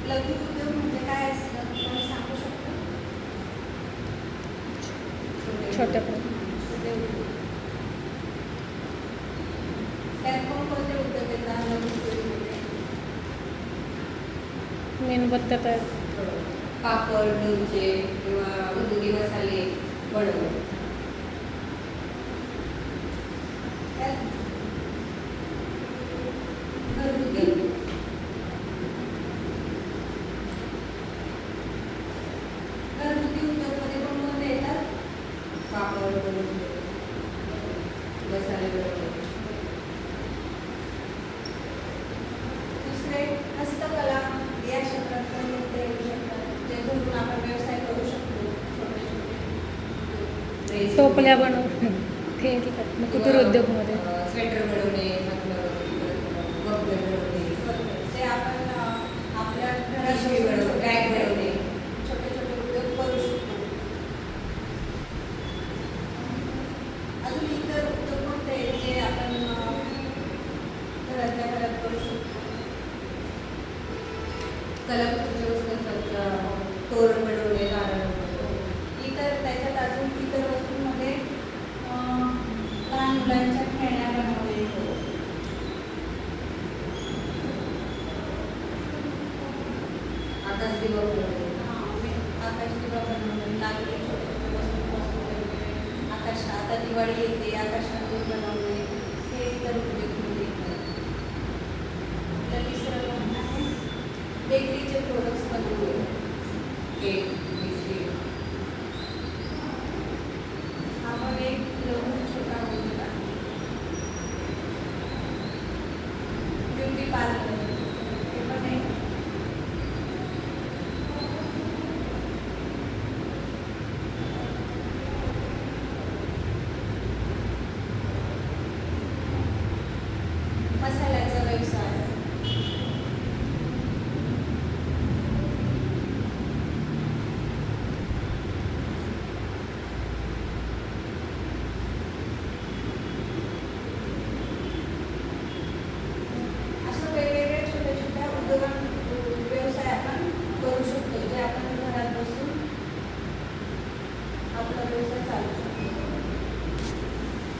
लघु उद्योग म्हणजे काय असतं तुम्ही सांगू शकता? छोटे छोटे उद्योग. त्यात कोणकोणते उद्योग येतात लघु उद्योगमध्ये? मेणबत्त्या तयार. पापड, लोणचे किंवा उद्योगी मसाले बनवणे. त्यात घरगुती घरगुती उद्योगमध्ये कोणकोणते येतात? पापड, लोणचे, मसाले बनवणे. दुसरे हस्तकला या क्षेत्रात कोणकोणते येऊ शकतात जे घरून आपण व्यवसाय करू शकतो? छोटे छोटे टोपल्या बनव ते कुटीर उद्योगमध्ये. स्वेटर बनवणे, मफलर बनवणे, जे आपण आपल्या घरात बॅग बनवणे, छोटे छोटे उद्योग करू शकतो. अजून इतर उद्योग कोणते आहेत जे आपण घरातल्या घरात करू शकतो? कलाकुसरीच्या वस्तू असतात, तोरण बनवणे, दारण बनवणे. इतर त्याच्यात अजून इतर वस्तूंमध्ये लहान मुलांच्या खेळण्या बनवणे, आकाशदिवा बनवणे, आकाशदिवा बनवणे, लाकडी छोटे छोटे वस्तू बनवणे, आता दिवाळी येते, आकाशकंदील बनवणे, हे इतर उद्योगमध्ये येतात. आपलं तिसरं आहे बेकरीचे प्रोडक्ट्स बनवणे, केक, बिस्किट. हा पण एक लघु छोटा उद्योग आहे. Beauty parlour